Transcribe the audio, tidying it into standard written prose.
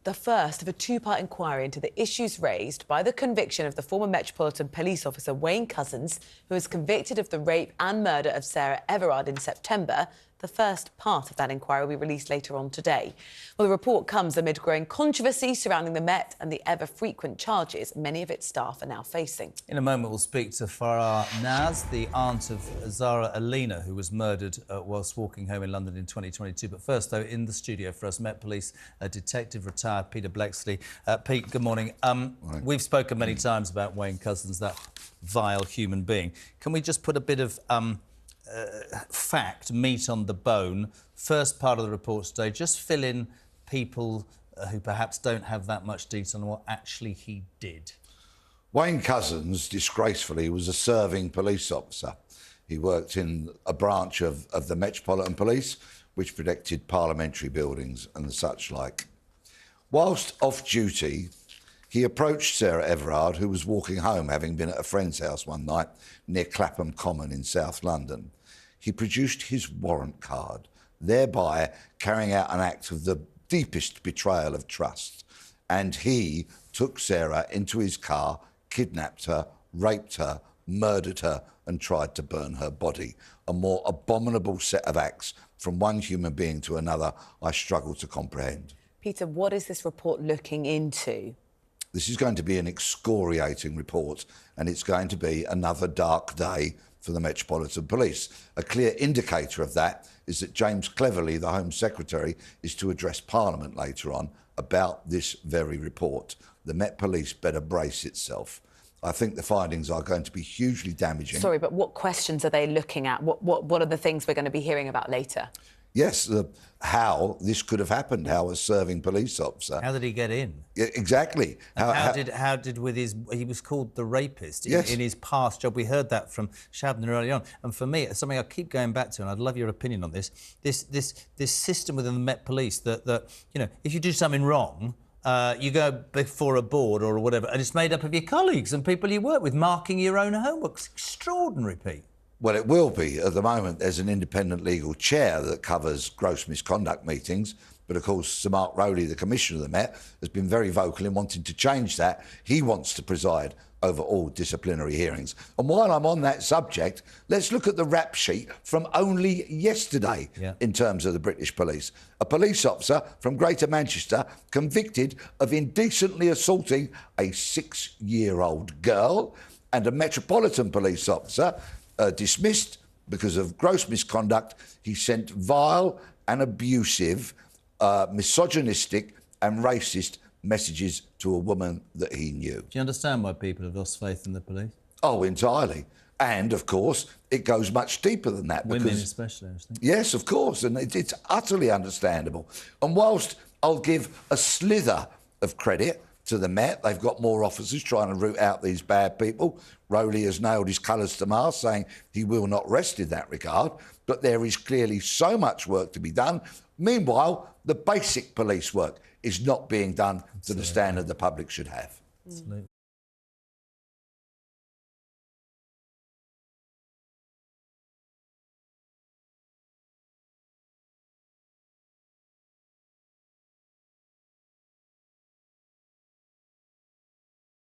the first of a two-part inquiry into the issues raised by the conviction of the former Metropolitan police officer Wayne Couzens, who was convicted of the rape and murder of Sarah Everard in September. The first part of that inquiry will be released later on today. Well, the report comes amid growing controversy surrounding the Met and the ever-frequent charges many of its staff are now facing. In a moment, we'll speak to Farah Naz, the aunt of Sarah Everard, who was murdered whilst walking home in London in 2022. But first, though, in the studio for us, Met Police Detective retired Peter Bleksley. Pete, good morning. We've spoken many times about Wayne Couzens, that vile human being. Can we just put a bit of meat on the bone? First part of the report today, just fill in people who perhaps don't have that much detail on what actually he did. Wayne Couzens, disgracefully, was a serving police officer. He worked in a branch of the Metropolitan Police, which protected parliamentary buildings and the such like. Whilst off duty, he approached Sarah Everard, who was walking home, having been at a friend's house one night near Clapham Common in South London. He produced his warrant card, thereby carrying out an act of the deepest betrayal of trust. And he took Sarah into his car, kidnapped her, raped her, murdered her and tried to burn her body. A more abominable set of acts from one human being to another I struggle to comprehend. Peter, what is this report looking into? This is going to be an excoriating report, and it's going to be another dark day for the Metropolitan Police. A clear indicator of that is that James Cleverly, the Home Secretary, is to address Parliament later on about this very report. The Met Police better brace itself. I think the findings are going to be hugely damaging. Sorry, but what questions are they looking at? What are the things we're going to be hearing about later? Yes, how this could have happened, how a serving police officer... How did he get in? Exactly. How did with his... He was called the rapist in his past job. We heard that from Shabner early on. And for me, it's something I keep going back to, and I'd love your opinion on this. This system within the Met Police that you know, if you do something wrong, you go before a board or whatever, and it's made up of your colleagues and people you work with, marking your own homework. It's extraordinary, Pete. Well, it will be. At the moment, there's an independent legal chair that covers gross misconduct meetings. But, of course, Sir Mark Rowley, the Commissioner of the Met, has been very vocal in wanting to change that. He wants to preside over all disciplinary hearings. And while I'm on that subject, let's look at the rap sheet from only yesterday in terms of the British police. A police officer from Greater Manchester convicted of indecently assaulting a 6-year-old girl, and a Metropolitan police officer dismissed because of gross misconduct. He sent vile and abusive, misogynistic and racist messages to a woman that he knew. Do you understand why people have lost faith in the police? Oh, entirely. And, of course, it goes much deeper than that. Women especially, I think. Yes, of course, and it's utterly understandable. And whilst I'll give a slither of credit to the Met, they've got more officers trying to root out these bad people. Rowley has nailed his colours to mast, saying he will not rest in that regard. But there is clearly so much work to be done. Meanwhile, the basic police work is not being done to the standard the public should have. Absolutely.